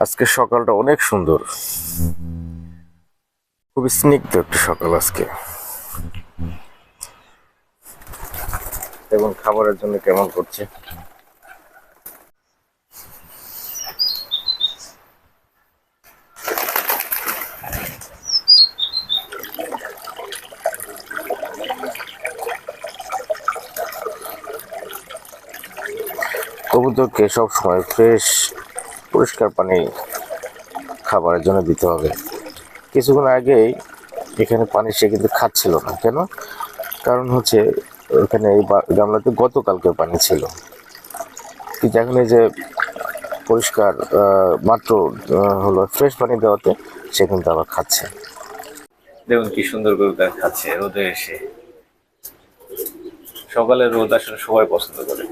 আজকে সকালটা অনেক সুন্দর, খুবই স্নিগ্ধ একটা সকাল আজকে। এবং খাবারের জন্য কেমন করছে। কবুতরকে সবসময় ফ্রেশ পরিষ্কার পানি খাবারের জন্য দিতে হবে। কিছুক্ষণ আগেই এখানে পানি সে কিন্তু খাচ্ছিল না, কেন? কারণ হচ্ছে এখানে এই গামলাতে গতকালকে পানি ছিল, কিন্তু এখন এই যে পরিষ্কার মাত্র হলো ফ্রেশ পানি দেওয়াতে সে কিন্তু আবার খাচ্ছে। দেখুন কি সুন্দর করে তার খাচ্ছে রোদে এসে। সকালে রোদ আসলে সবাই পছন্দ করে।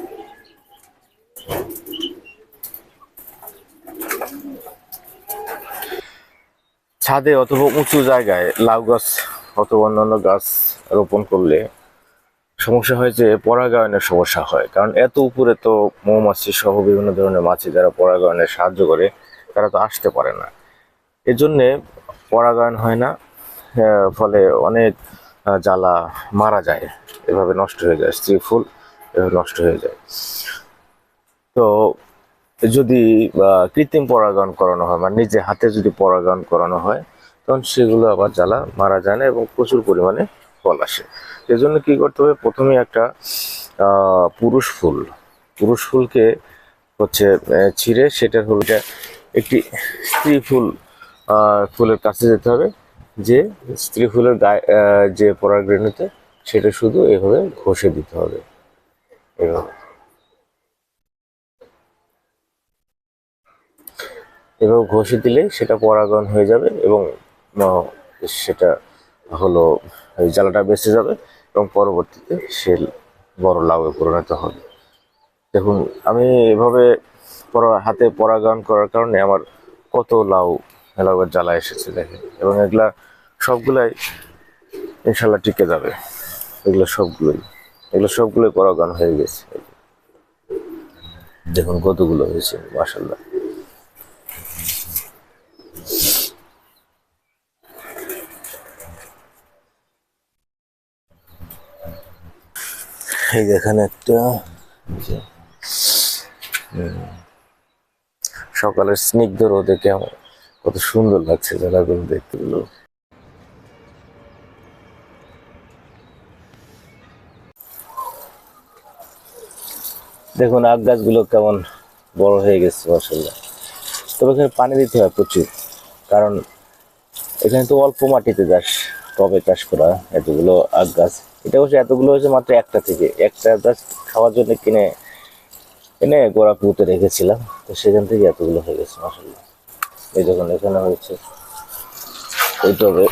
ছাদে অথবা উঁচু জায়গায় লাউ গাছ অথবা অন্যান্য গাছ রোপণ করলে সমস্যা হয় যে পরাগায়নের সমস্যা হয়, কারণ এত উপরে তো মৌমাছি সহ বিভিন্ন ধরনের মাছি যারা পরাগায়নে সাহায্য করে তারা তো আসতে পারে না, এজন্যে পরাগায়ন হয় না। ফলে অনেক জ্বালা মারা যায়, এভাবে নষ্ট হয়ে যায়, স্ত্রী ফুল এভাবে নষ্ট হয়ে যায়। তো যদি কৃত্রিম পরাগায়ন করানো হয়, মানে নিজে হাতে যদি পরাগায়ন করানো হয়, তখন সেগুলো আবার জ্বালা মারা যায় না এবং প্রচুর পরিমাণে ফল আসে। এজন্য কি করতে হবে, প্রথমে একটা পুরুষ ফুলকে হচ্ছে ছিঁড়ে সেটা হলো একটি স্ত্রী ফুলের কাছে যেতে হবে, যে স্ত্রী ফুলের গায়ে যে পরাগরেণুতে সেটা শুধু এভাবে ঘষে দিতে হবে। এভাবে এভাবে ঘষে দিলে সেটা পরাগায়ন হয়ে যাবে এবং সেটা হলো এই জ্বালাটা বেঁচে যাবে এবং পরবর্তীতে সে বড় লাউয়ে পরিণত হবে। দেখুন, আমি এভাবে হাতে পরাগায়ন করার কারণে আমার কত লাউয়ের জ্বালা এসেছে দেখেন, এবং সবগুলাই ইনশাল্লাহ টিকে যাবে। এগুলো সবগুলোই পরাগায়ন হয়ে গেছে। দেখুন কতগুলো হয়েছে, মাশাআল্লাহ। এই দেখেন একটা সকালের স্নিগ্ধ রোদে কেমন কত সুন্দর লাগছে জায়গাগুলো দেখতে গুলো। দেখুন আখ গাছগুলো কেমন বড় হয়ে গেছে, মাশাআল্লাহ। তবে এখানে পানি দিতে হয় প্রচুর, কারণ এখানে তো অল্প মাটিতে টবে চাষ করা এতগুলো আখ গাছ। এটা অবশ্য এতগুলো হয়েছে মাত্র একটা গাছ খাওয়ার জন্য কিনে এনে গোড়া পুঁতে রেখেছিলাম, তো সেখান থেকে এতগুলো হয়ে গেছে, মাশাআল্লাহ। এই যখন এখানে হয়েছে ওই টবে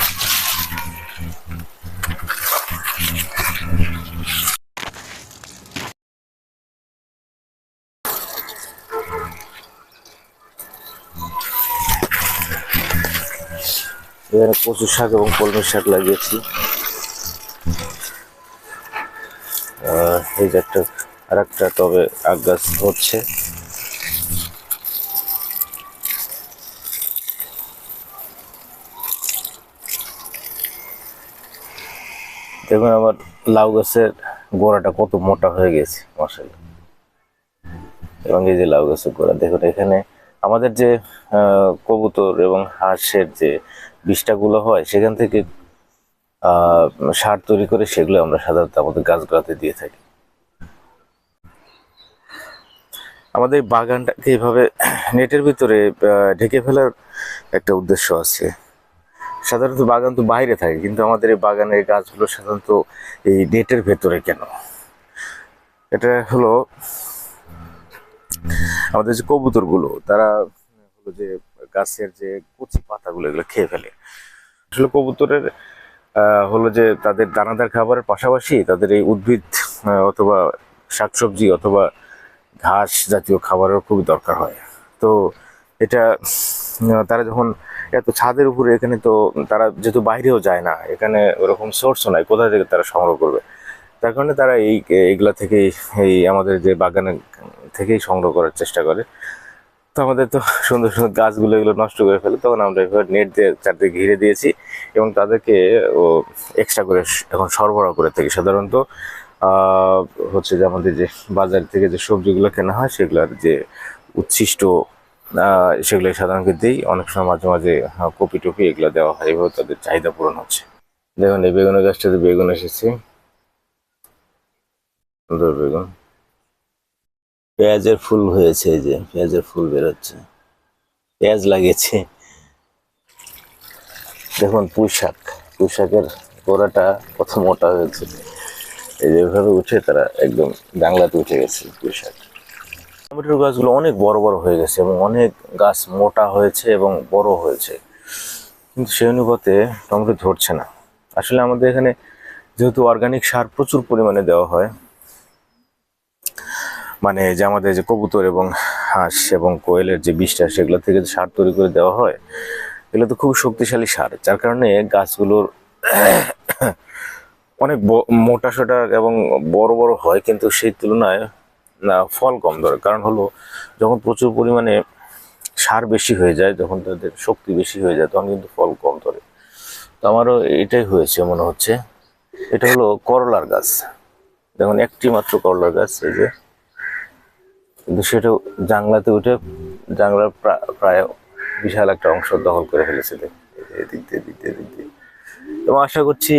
এখানে কচু শাক এবং কলমি শাক লাগিয়েছি। এই যে আর একটা টবে আখ গাছ হচ্ছে। দেখুন আমার লাউ গাছের গোড়াটা কত মোটা হয়ে গেছে, মাশাআল্লাহ। এবং এই যে লাউ গাছের গোড়া দেখুন, এখানে আমাদের যে কবুতর এবং হাঁসের যে বিষ্ঠাগুলো হয় সেখান থেকে সার তৈরি করে সেগুলো আমরা সাধারণত আমাদের গাছগুলোতে দিয়ে থাকি। আমাদের বাগানটাকে এইভাবে নেটের ভিতরে ঢেকে ফেলার একটা উদ্দেশ্য আছে। সাধারণত বাগান তো বাইরে থাকে, কিন্তু আমাদের এই বাগানের গাছগুলো সাধারণত এই নেটের ভেতরে কেন? এটা হলো আমাদের যে কবুতরগুলো তারা হলো যে গাছের যে কচি পাতাগুলো এগুলো খেয়ে ফেলে। আসলে কবুতরের হলো যে তাদের দানাদার খাবারের পাশাপাশি তাদের এই উদ্ভিদ অথবা শাকসবজি অথবা ঘাস জাতীয় খাবারের খুবই দরকার হয়। তো এটা তারা যখন এত ছাদের উপরে, এখানে তো তারা যেহেতু বাইরেও যায় না, এখানে ওরকম সোর্সও নাই, কোথা থেকে তারা সংগ্রহ করবে? তার কারণে তারা এইগুলা থেকেই, এই আমাদের যে বাগানের থেকেই সংগ্রহ করার চেষ্টা করে। তো আমাদের তো সুন্দর সুন্দর গাছগুলো এগুলো নষ্ট করে ফেলে, তখন আমরা এভাবে নেট দিয়ে চারদিকে ঘিরে দিয়েছি এবং তাদেরকে ও এক্সট্রা করে এখন সরবরাহ করে থাকি। সাধারণত আহ, হচ্ছে যে আমাদের যে বাজার থেকে যে সবজিগুলো কেনা হয় সেগুলোর যে উচ্ছিষ্ট সেগুলো সাধারণত দিই। অনেক সময় মাঝে মাঝে কপি টপি এগুলো দেওয়া হয়, এভাবে তাদের চাহিদা পূরণ হচ্ছে। দেখুন এই বেগুনের গাছটাতে বেগুন এসেছে, সুন্দর বেগুন। পেঁয়াজের ফুল হয়েছে, এই যে পেঁয়াজের ফুল বেরোচ্ছে, পেঁয়াজ লাগিয়েছে। দেখুন পুঁই শাক, পুঁই শাকের গোড়াটা কত মোটা হয়েছে, এই যেভাবে উঠে তারা একদম জাংলাতে উঠে গেছে পুঁই শাক। টমেটোর গাছগুলো অনেক বড় বড় হয়ে গেছে এবং অনেক গাছ মোটা হয়েছে এবং বড় হয়েছে, কিন্তু সেই অনুপাতে টমেটো ধরছে না। আসলে আমাদের এখানে যেহেতু অর্গানিক সার প্রচুর পরিমাণে দেওয়া হয়, মানে যে আমাদের যে কবুতর এবং হাঁস এবং কোয়েলের যে বিষটা সেগুলো থেকে যে সার তৈরি করে দেওয়া হয়, এগুলো তো খুব শক্তিশালী সার, যার কারণে গাছগুলোর অনেক মোটা সোটা এবং বড় বড় হয়, কিন্তু সেই তুলনায় ফল কম ধরে। কারণ হলো যখন প্রচুর পরিমাণে সার বেশি হয়ে যায়, যখন তাদের শক্তি বেশি হয়ে যায়, তখন কিন্তু ফল কম ধরে। তো আমারও এটাই হয়েছে মনে হচ্ছে। এটা হলো করলার গাছ, দেখুন একটি মাত্র করলার গাছ, এই যে, কিন্তু সেটা জাংলাতে উঠে জাংলার প্রায় বিশাল একটা অংশ দখল করে ফেলেছিল, এদিক দিয়ে এদিক দিয়ে এদিক দিয়ে। এবং আশা করছি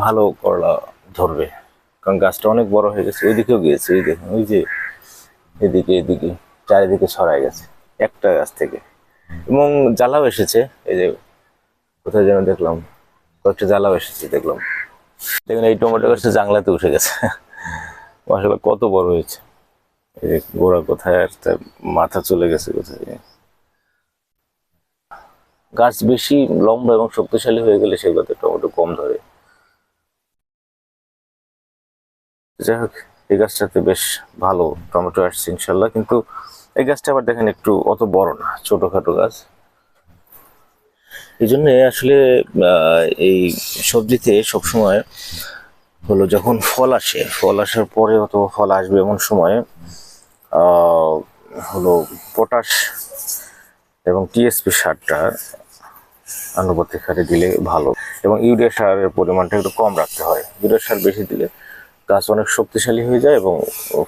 ভালো করলা ধরবে, কারণ গাছটা অনেক বড় হয়ে গেছে। ওইদিকেও গিয়েছে, ওই দেখুন, ওই যে এদিকে এদিকে চারিদিকে ছড়ায় গেছে একটা গাছ থেকে। এবং জ্বালাও এসেছে, এই যে কোথায় যেন দেখলাম কয়েকটা জ্বালাও এসেছে দেখলাম। দেখুন এই টমেটো গাছটা জাংলাতে উঠে গেছে, মাশাআল্লাহ কত বড় হয়েছে। এই যে গোড়া কোথায় আর তার মাথা চলে গেছে কোথায়। গাছ বেশি লম্বা এবং শক্তিশালী হয়ে গেলে সেগুলোতে টমেটো কম ধরে। যাই হোক, এই গাছটাতে বেশ ভালো টমেটো আসছে ইনশাল্লাহ, কিন্তু এই গাছটা আবার দেখেন একটু অত বড় না, ছোটখাটো গাছ। এই জন্য আসলে এই সবজিতে সবসময় হলো যখন ফল আসে, ফল আসার পরে অত ফল আসবে এমন সময় হলো পটাশ এবং টিএসপি সারটা আনুপাতিক হারে দিলে ভালো, এবং ইউরিয়া সারের পরিমাণটা একটু কম রাখতে হয়। ইউরিয়া সার বেশি দিলে গাছ অনেক শক্তিশালী হয়ে যায় এবং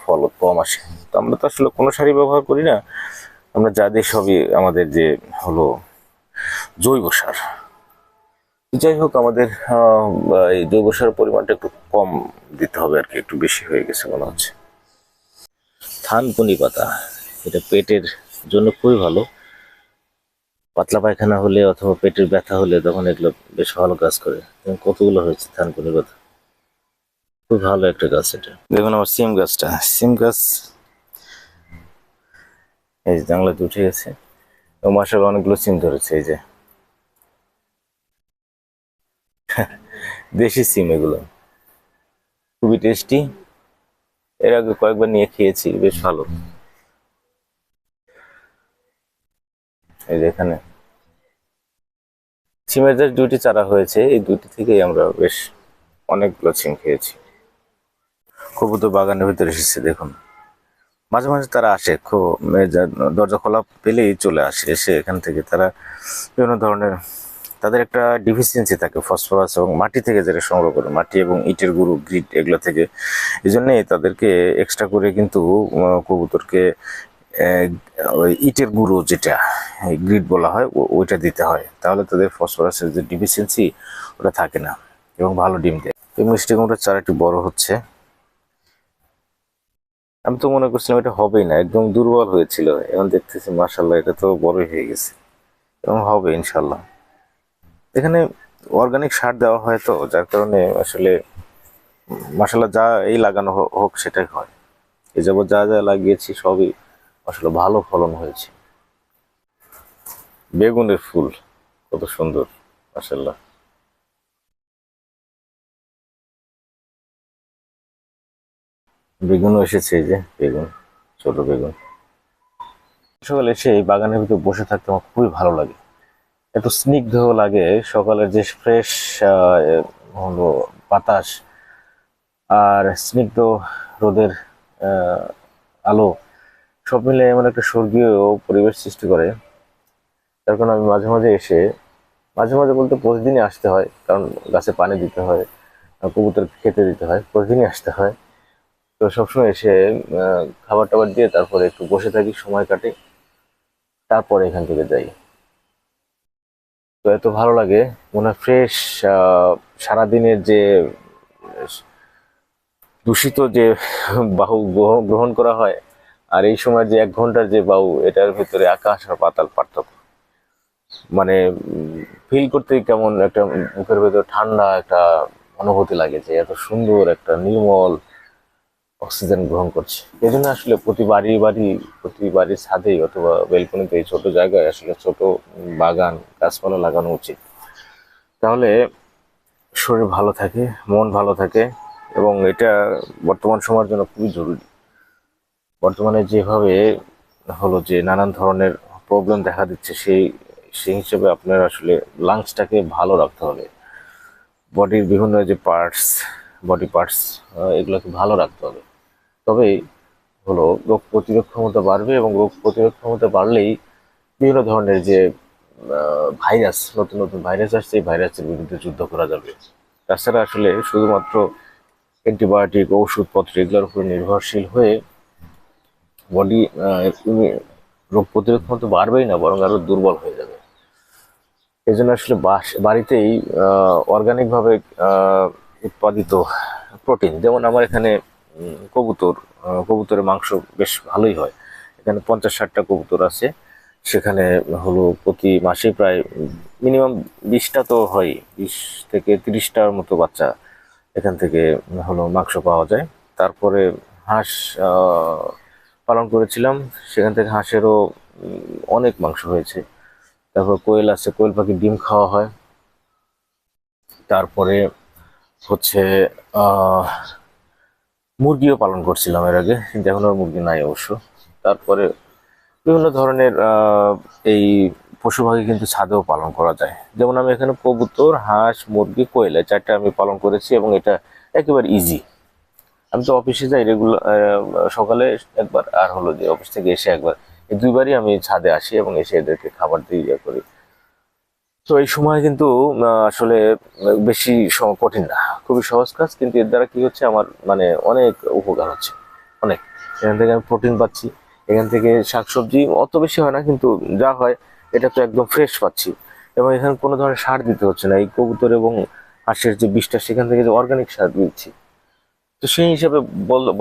ফল কম আসে। তো আমরা তো আসলে কোনো সারই ব্যবহার করি না, আমরা যা দিই সবই আমাদের যে হলো জৈব সার। যাই হোক, আমাদের এই জৈব সার পরিমাণটা একটু কম দিতে হবে আর কি, একটু বেশি হয়ে গেছে মনে হচ্ছে। থানকুনি পাতা, এটা পেটের জন্য খুবই ভালো। পাতলা পায়খানা হলে অথবা পেটের ব্যথা হলে তখন এগুলো বেশ ভালো কাজ করে। কতগুলো হয়েছে থানকুনি পাতা, খুব ভালো একটা গাছ এটা। দেখুন আমার সিম গাছটা, সিম গাছ এই যে জানলাতে উঠে গেছে এবং মাশাআল্লাহ অনেকগুলো সিম ধরেছে। এই যে দেশি সিম, এগুলো খুবই টেস্টি। এর আগে কয়েকবার নিয়ে খেয়েছি, বেশ ভালো। এই যে এখানে সিমের যে দুইটি চারা হয়েছে, এই দুইটি থেকেই আমরা বেশ অনেকগুলো সিম খেয়েছি। কবুতর বাগানের ভিতরে এসেছে দেখুন, মাঝে মাঝে তারা আসে, দরজা খোলা পেলেই চলে আসে, এসে এখান থেকে তারা বিভিন্ন ধরনের, তাদের একটা ডিফিসিয়েন্সি থাকে ফসফরাস এবং মাটি থেকে যেটা সংগ্রহ করে, মাটি এবং ইটের গুঁড়ো গ্রিট এগুলো থেকে। এই জন্যে তাদেরকে এক্সট্রা করে কিন্তু কবুতরকে আহ, ওই ইটের গুঁড়ো যেটা গ্রিট বলা হয় ওইটা দিতে হয়, তাহলে তাদের ফসফরাসের যে ডিফিসিয়েন্সি ওটা থাকে না এবং ভালো ডিম দেয়। এই মিষ্টি কুমড়োর চারাটি বড় হচ্ছে। আমি তো মনে করছিলাম এটা হবেই না, একদম দুর্বল হয়েছিল, এখন দেখতেছি মাশাল্লাহ এটা তো বড়ই হয়ে গেছে এবং হবে ইনশাল্লাহ। এখানে অর্গানিক সার দেওয়া হয় তো, যার কারণে আসলে মাশাল্লাহ যা এই লাগানো হোক সেটাই হয়। এই যাবৎ যা যা লাগিয়েছি সবই আসলে ভালো ফলন হয়েছে। বেগুনের ফুল কত সুন্দর, মাশাল্লাহ। বেগুনও এসেছে, এই যে বেগুন, ছোট বেগুন। সকালে এসে এই বাগানের ভিতরে বসে থাকতে আমার খুবই ভালো লাগে, একটু স্নিগ্ধ লাগে। সকালের যে ফ্রেশ হলো বাতাস আর স্নিগ্ধ রোদের আলো সব মিলে এমন একটা স্বর্গীয় পরিবেশ সৃষ্টি করে। তার কারণে আমি মাঝে মাঝে এসে, মাঝে মাঝে বলতে প্রতিদিনই আসতে হয়, কারণ গাছে পানি দিতে হয়, কবুতর খেতে দিতে হয়, প্রতিদিনই আসতে হয়। তো সবসময় এসে খাবার টাবার দিয়ে তারপরে একটু বসে থাকি, সময় কাটে, তারপরে এখান থেকে যাই। তো এত ভালো লাগে, মনে হয় ফ্রেশ। সারাদিনের যে দূষিত যে বাহু গ্রহণ করা হয়, আর এই সময় যে 1 ঘন্টার যে বাহু, এটার ভিতরে আকাশ আর পাতাল পার্থক্য। মানে ফিল করতে কেমন একটা মুখের ভেতর ঠান্ডা একটা অনুভূতি লাগে, যে এত সুন্দর একটা নির্মল অক্সিজেন গ্রহণ করছে। এই জন্য আসলে প্রতি বাড়ির ছাদেই অথবা বেলকনিতে, এই ছোট জায়গায় আসলে ছোট বাগান গাছপালা লাগানো উচিত। তাহলে শরীর ভালো থাকে, মন ভালো থাকে, এবং এটা বর্তমান সময়ের জন্য খুবই জরুরি। বর্তমানে যেভাবে হলো যে নানান ধরনের প্রবলেম দেখা দিচ্ছে, সেই হিসেবে আপনার আসলে লাংসটাকে ভালো রাখতে হবে। বডির বিভিন্ন যে বডি পার্টস, এগুলোকে ভালো রাখতে হবে। তবেই হলো রোগ প্রতিরোধ ক্ষমতা বাড়বে, এবং রোগ প্রতিরোধ ক্ষমতা বাড়লেই বিভিন্ন ধরনের যে ভাইরাস, নতুন নতুন ভাইরাস আসছে, এই ভাইরাসের বিরুদ্ধে যুদ্ধ করা যাবে। তাছাড়া আসলে শুধুমাত্র অ্যান্টিবায়োটিক, ওষুধপত্র এগুলোর উপরে নির্ভরশীল হয়ে বডি রোগ প্রতিরোধ ক্ষমতা বাড়বেই না, বরং আরো দুর্বল হয়ে যাবে। এই জন্য আসলে বাড়িতেই অর্গানিক ভাবে উৎপাদিত প্রোটিন, যেমন আমার এখানে কবুতরের মাংস বেশ ভালোই হয়। এখানে 50-60টা কবুতর আছে। সেখানে হলো প্রতি মাসে প্রায় মিনিমাম 20টা তো হয়, 20 থেকে 30টার মতো বাচ্চা এখান থেকে হলো মাংস পাওয়া যায়। তারপরে হাঁস পালন করেছিলাম, সেখান থেকে হাঁসেরও অনেক মাংস হয়েছে। তারপর কোয়েল আছে, কোয়েল পাখির ডিম খাওয়া হয়। তারপরে হচ্ছে আহ মুরগিও পালন করছিলাম এর আগে, কিন্তু এখন আর মুরগি নাই অবশ্য। তারপরে বিভিন্ন ধরনের এই পশু পাখি কিন্তু ছাদেও পালন করা যায়। যেমন আমি এখানে কবুতর, হাঁস, মুরগি, কোয়েল, এই 4টা আমি পালন করেছি, এবং এটা একেবারে ইজি। আমি তো অফিসে যাই রেগুলার, সকালে একবার, আর হলো যে অফিস থেকে এসে একবার, এই 2বারই আমি ছাদে আসি এবং এসে এদেরকে খাবার দিয়ে ইয়ে করি। তো এই সময় কিন্তু আসলে বেশি কঠিন না, খুবই সহজ কাজ, কিন্তু এর দ্বারা কি হচ্ছে, আমার মানে অনেক উপকার হচ্ছে, অনেক। এখান থেকে আমি প্রোটিন পাচ্ছি, এখান থেকে শাকসবজি অত বেশি হয় না, কিন্তু যা হয় এটা তো একদম ফ্রেশ পাচ্ছি, এবং এখানে কোনো ধরনের সার দিতে হচ্ছে না। এই কবুতর এবং হাঁসের যে বিষটা, সেখান থেকে যে অর্গানিক সার দিচ্ছি। তো সেই হিসাবে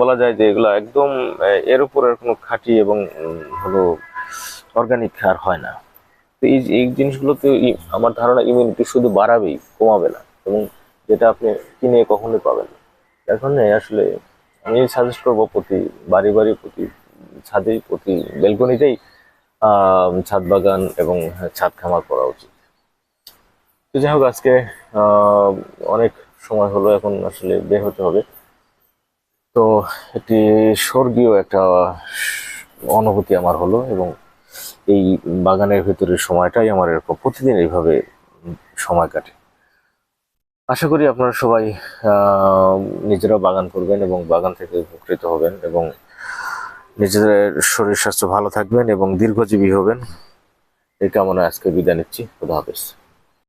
বলা যায় যে এগুলো একদম এর উপর আর কোনো খাঁটি এবং হলো অর্গানিক আর হয় না। তো এই জিনিসগুলোতে আমার ধারণা ইমিউনিটি শুধু বাড়াবেই, কমাবে না, এবং যেটা আপনি কিনে কখনোই পাবেন না। যার কারণে আসলে আমি সাজেস্ট করবো প্রতি বাড়ি প্রতি ছাদেই, প্রতি বেলকনিতেই ছাদ বাগান এবং ছাদ খামার করা উচিত। তো যাই হোক, আজকে আহ অনেক সময় হলো, এখন আসলে বের হতে হবে। তো একটি স্বর্গীয় একটা অনুভূতি আমার হলো, এবং এই বাগানের ভিতরের সময়টাই আমার এরকম প্রতিদিন এইভাবে সময় কাটে। আশা করি আপনারা সবাই আহ নিজেরা বাগান করবেন এবং বাগান থেকে উপকৃত হবেন, এবং নিজেদের শরীর স্বাস্থ্য ভালো থাকবেন এবং দীর্ঘজীবী হবেন। এই কামনায় আজকে বিদায় নিচ্ছি। খোদা হাফেজ।